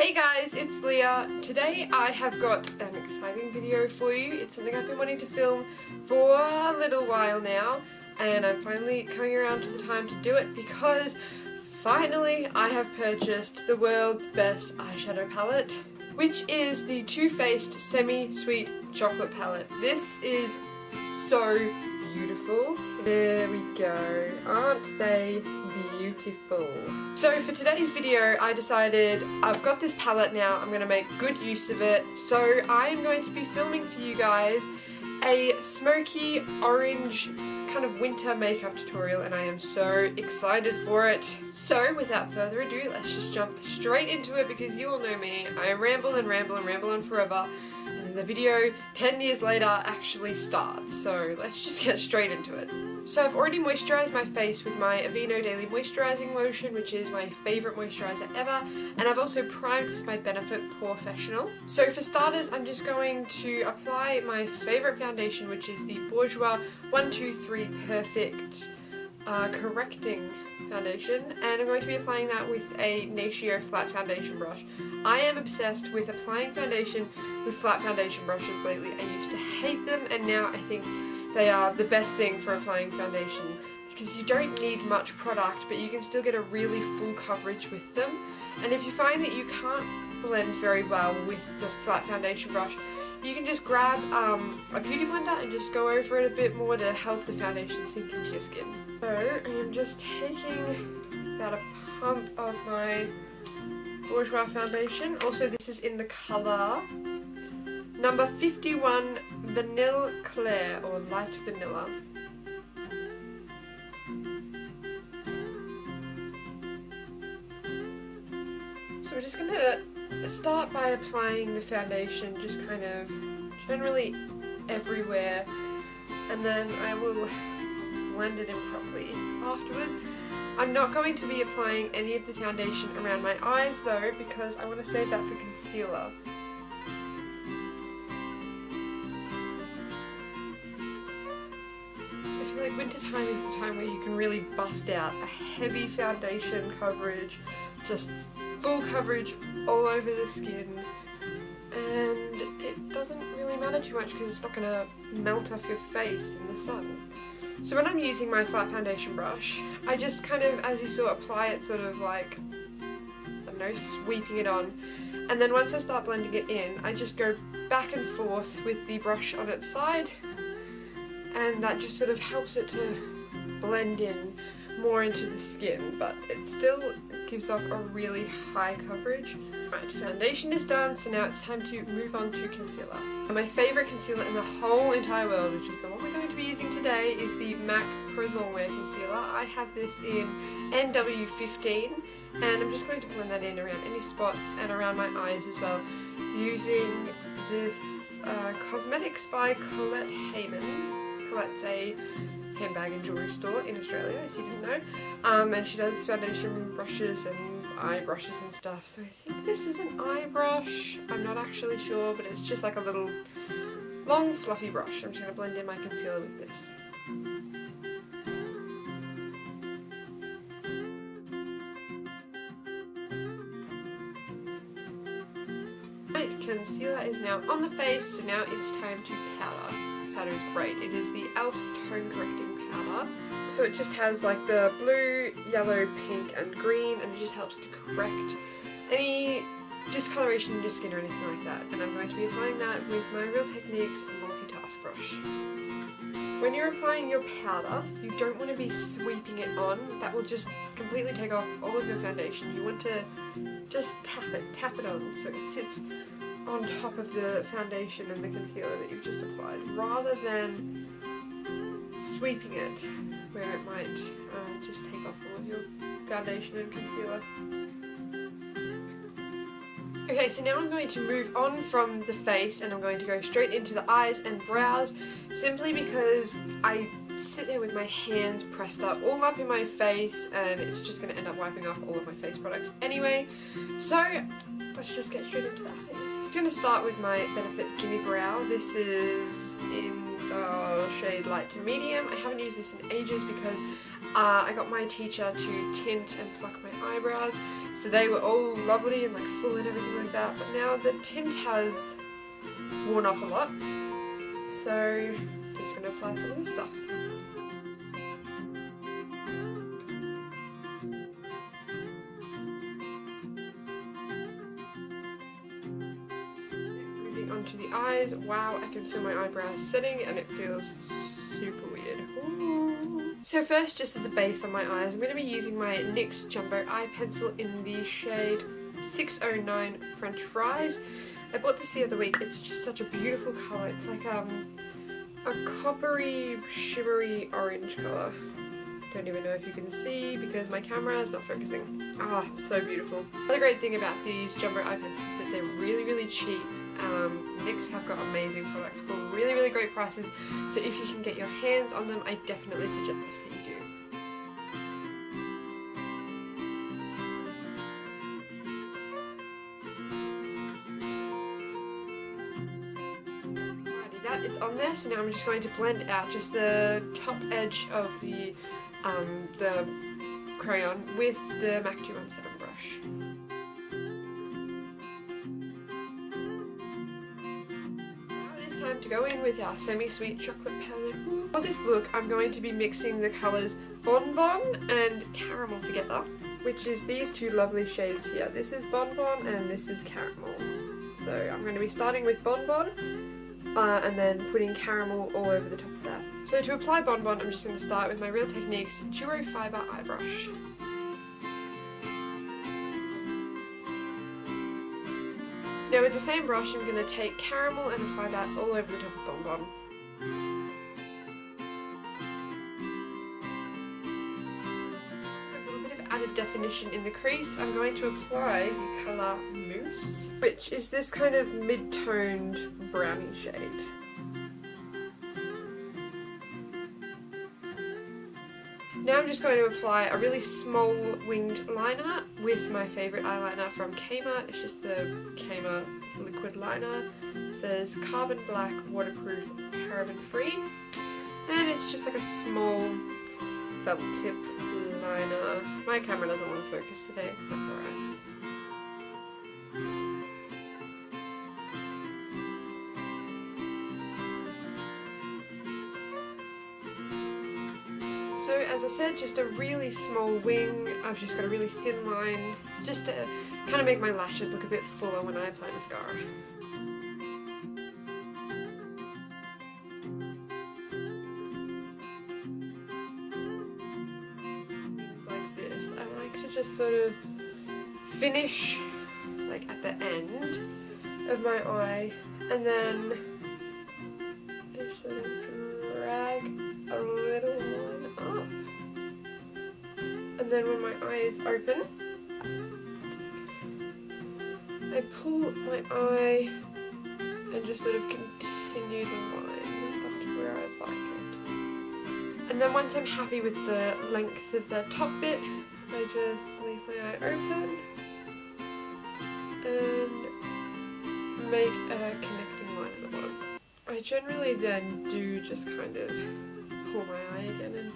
Hey guys, it's Leah. Today I have got an exciting video for you. It's something I've been wanting to film for a little while now, and I'm finally coming around to the time to do it because finally I have purchased the world's best eyeshadow palette, which is the Too Faced Semi-Sweet Chocolate Palette. This is so beautiful. There we go. Aren't they beautiful? So for today's video I decided I've got this palette now, I'm going to make good use of it. So I am going to be filming for you guys a smoky orange kind of winter makeup tutorial, and I am so excited for it. So without further ado, let's just jump straight into it because you all know me. I ramble and ramble and ramble on forever. And the video 10 years later actually starts, so let's just get straight into it. So I've already moisturised my face with my Aveeno Daily Moisturising Lotion, which is my favourite moisturiser ever, and I've also primed with my Benefit Professional. So for starters, I'm just going to apply my favourite foundation, which is the Bourjois 123 Perfect Correcting Foundation, and I'm going to be applying that with a Natio flat foundation brush. I am obsessed with applying foundation with flat foundation brushes lately. I used to hate them, and now I think they are the best thing for applying foundation because you don't need much product, but you can still get a really full coverage with them. And if you find that you can't blend very well with the flat foundation brush, you can just grab a beauty blender and just go over it a bit more to help the foundation sink into your skin. So I am just taking about a pump of my Bourjois foundation. Also, this is in the colour number 51 Vanille Clair, or Light Vanilla. So we're just going to start by applying the foundation just kind of generally everywhere, and then I will blend it in properly afterwards. I'm not going to be applying any of the foundation around my eyes though, because I want to save that for concealer. I feel like winter time is the time where you can really bust out a heavy foundation coverage, just full coverage all over the skin, and it doesn't really matter too much because it's not going to melt off your face in the sun. So when I'm using my flat foundation brush, I just kind of, as you saw, apply it sort of like, I don't know, sweeping it on, and then once I start blending it in, I just go back and forth with the brush on its side, and that just sort of helps it to blend in more into the skin, but it still gives off a really high coverage. Right, foundation is done, so now it's time to move on to concealer. And my favourite concealer in the whole entire world, which is the one we're going to be using today, is the MAC Pro Longwear Concealer. I have this in NW15, and I'm just going to blend that in around any spots and around my eyes as well, using this Cosmetics by Colette Hayman. Colette's a handbag and jewellery store in Australia, if you didn't know, and she does foundation brushes and eye brushes and stuff. So I think this is an eye brush, I'm not actually sure, but it's just like a little long fluffy brush. I'm just going to blend in my concealer with this. Right, concealer is now on the face, so now it's time to powder. Powder is great. It is the e.l.f. Tone Correcting Powder. So it just has like the blue, yellow, pink and green, and it just helps to correct any discoloration in your skin or anything like that. And I'm going to be applying that with my Real Techniques multitask brush. When you're applying your powder, you don't want to be sweeping it on. That will just completely take off all of your foundation. You want to just tap it on so it sits on top of the foundation and the concealer that you've just applied, rather than sweeping it where it might just take off all of your foundation and concealer. Okay, so now I'm going to move on from the face and I'm going to go straight into the eyes and brows, simply because I sit there with my hands pressed up all up in my face and it's just going to end up wiping off all of my face products anyway. So let's just get straight into that face. I'm going to start with my Benefit Gimme Brow. This is in the shade light to medium. I haven't used this in ages because I got my teacher to tint and pluck my eyebrows, so they were all lovely and like full and everything like that, but now the tint has worn off a lot, so just going to apply some of this stuff. Moving on to the eyes. Wow, I can feel my eyebrows setting and it feels super weird. Ooh. So first, just as a base on my eyes, I'm going to be using my NYX Jumbo Eye Pencil in the shade 609 French Fries. I bought this the other week. It's just such a beautiful colour. It's like a coppery, shimmery orange colour. Don't even know if you can see because my camera is not focusing. Ah, it's so beautiful. Another great thing about these Jumbo Eye Pencils is that they're really, really cheap. NYX have got amazing products for really, really great prices, so if you can get your hands on them, I definitely suggest that you do. Alrighty, that is on there, so now I'm just going to blend out just the top edge of the crayon with the MAC 217 brush. Time to go in with our semi-sweet chocolate palette. For this look, I'm going to be mixing the colours Bonbon and Caramel together, which is these two lovely shades here. This is Bonbon and this is Caramel. So I'm going to be starting with Bonbon and then putting Caramel all over the top of that. So to apply Bonbon, I'm just going to start with my Real Techniques Duo Fibre Eye Brush. Now with the same brush, I'm going to take Caramel and apply that all over the top of Bonbon. A little bit of added definition in the crease, I'm going to apply the colour Mousse, which is this kind of mid-toned brownie shade. Now I'm just going to apply a really small winged liner with my favourite eyeliner from Kmart. It's just the Kmart liquid liner. It says Carbon Black, Waterproof, Paraben Free. And it's just like a small felt tip liner. My camera doesn't want to focus today, that's alright. So as I said, just a really small wing. I've just got a really thin line, just to kind of make my lashes look a bit fuller when I apply mascara. Things like this. I like to just sort of finish like at the end of my eye and then just sort of drag a little one up, and then when my eye is open, I pull my eye and just sort of continue the line up to where I'd like it. And then once I'm happy with the length of the top bit, I just leave my eye open and make a connecting line at the bottom. I generally then do just kind of pull my eye again and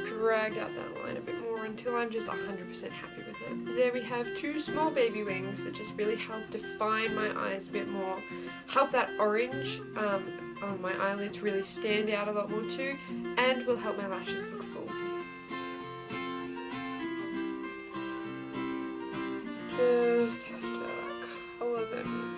drag out that line a bit more until I'm just 100% happy with it. There we have two small baby wings that just really help define my eyes a bit more, help that orange on my eyelids really stand out a lot more too, and will help my lashes look full. Just have to colour them in.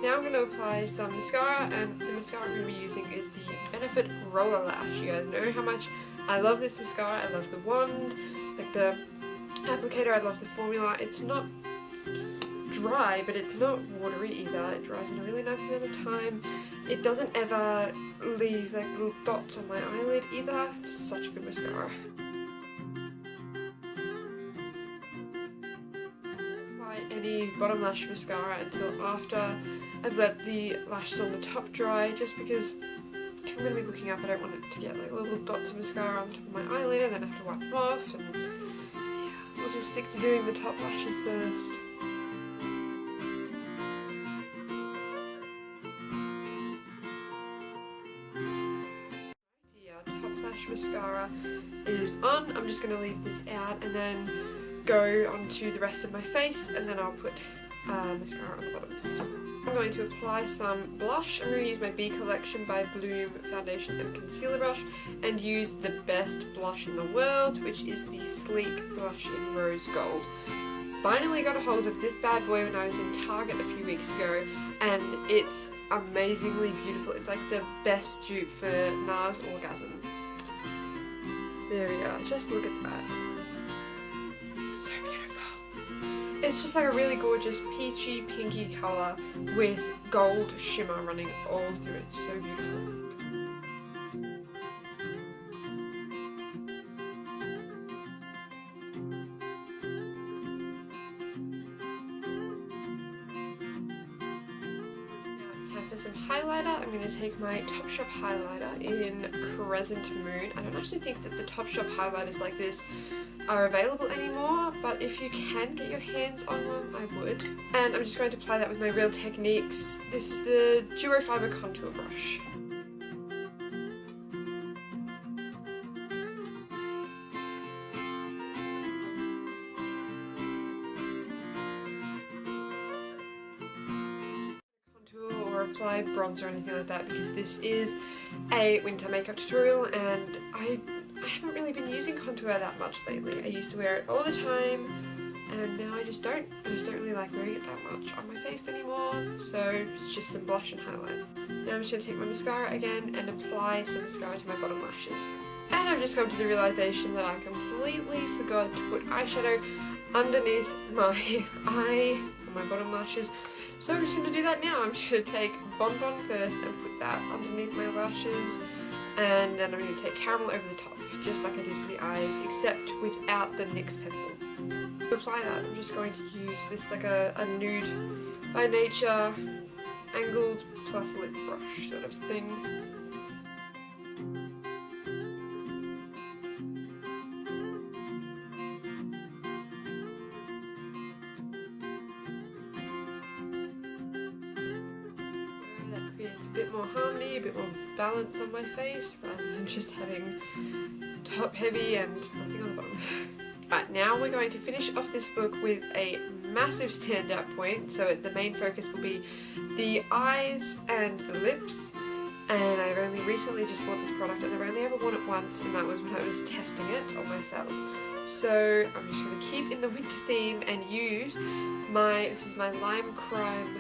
Now I'm going to apply some mascara, and the mascara I'm going to be using is the Benefit Roller Lash. You guys know how much I love this mascara. I love the wand, like the applicator, I love the formula. It's not dry, but it's not watery either. It dries in a really nice amount of time. It doesn't ever leave like little dots on my eyelid either. It's such a good mascara. Any bottom lash mascara until after I've let the lashes on the top dry, just because if I'm going to be looking up I don't want it to get like little dots of mascara on top of my eyelid and then I have to wipe them off, and yeah, we'll just stick to doing the top lashes first. blush mascara is on. I'm just going to leave this out and then go onto the rest of my face, and then I'll put mascara on the bottoms. I'm going to apply some blush. I'm going to use my B Collection by Bloom Foundation and Concealer Brush and use the best blush in the world, which is the Sleek Blush in Rose Gold. Finally got a hold of this bad boy when I was in Target a few weeks ago, and it's amazingly beautiful. It's like the best dupe for NARS Orgasm. There we are. Just look at that. It's just like a really gorgeous peachy pinky colour with gold shimmer running all through it. It's so beautiful. Now it's time for some highlighter. I'm going to take my Topshop highlighter in Crescent Moon. I don't actually think that the Topshop highlighters like this are available anymore, but if you can get your hands on one, I would. And I'm just going to apply that with my Real Techniques. This is the Duo Fiber Contour Brush. Or apply bronzer or anything like that, because this is a winter makeup tutorial and I haven't really been using contour that much lately. I used to wear it all the time and now I just don't really like wearing it that much on my face anymore, so it's just some blush and highlight. Now I'm just going to take my mascara again and apply some mascara to my bottom lashes. And I've just come to the realization that I completely forgot to put eyeshadow underneath my eye on my bottom lashes. So I'm just going to do that now. I'm just going to take Bonbon first and put that underneath my lashes, and then I'm going to take Caramel over the top, just like I did for the eyes, except without the NYX pencil. To apply that, I'm just going to use this like a Nude by Nature angled plus lip brush sort of thing. Creates a bit more harmony, a bit more balance on my face, rather than just having top heavy and nothing on the bottom. Right, now we're going to finish off this look with a massive standout point, so the main focus will be the eyes and the lips. And I've only recently just bought this product and I've only ever worn it once, and that was when I was testing it on myself. So I'm just going to keep in the winter theme and use this is my Lime Crime.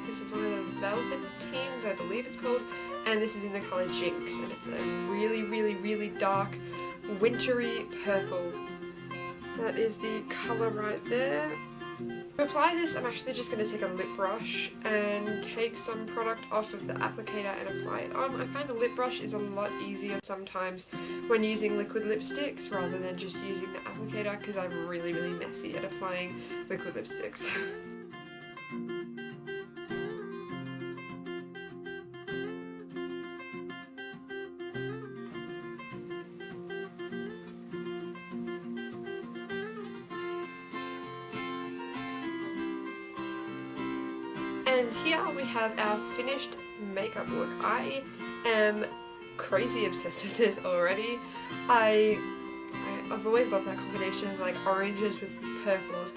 This is one of the Velveteens, I believe it's called, and this is in the colour Jinx, and it's a really, really, really dark, wintry purple. That is the colour right there. To apply this, I'm actually just going to take a lip brush and take some product off of the applicator and apply it on. I find a lip brush is a lot easier sometimes when using liquid lipsticks rather than just using the applicator, because I'm really, really messy at applying liquid lipsticks. And here we have our finished makeup look. I am crazy obsessed with this already. I've always loved that combination of like oranges with purples,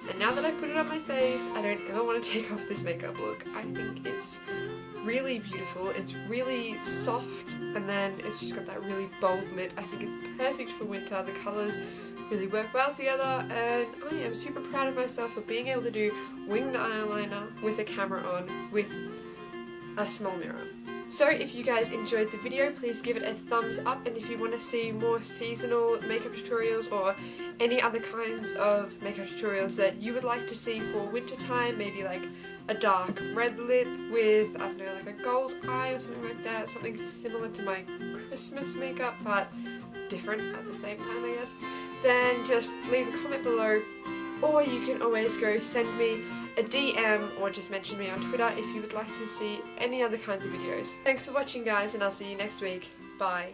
and now that I put it on my face, I don't ever want to take off this makeup look. I think it's really beautiful. It's really soft, and then it's just got that really bold lip. I think it's perfect for winter. The colours really work well together, and I am super proud of myself for being able to do winged eyeliner with a camera on with a small mirror. So if you guys enjoyed the video, please give it a thumbs up, and if you want to see more seasonal makeup tutorials or any other kinds of makeup tutorials that you would like to see for winter time, maybe like a dark red lip with, I don't know, like a gold eye or something like that, something similar to my Christmas makeup but different at the same time, I guess, then just leave a comment below, or you can always go send me a DM or just mention me on Twitter if you would like to see any other kinds of videos. Thanks for watching, guys, and I'll see you next week. Bye.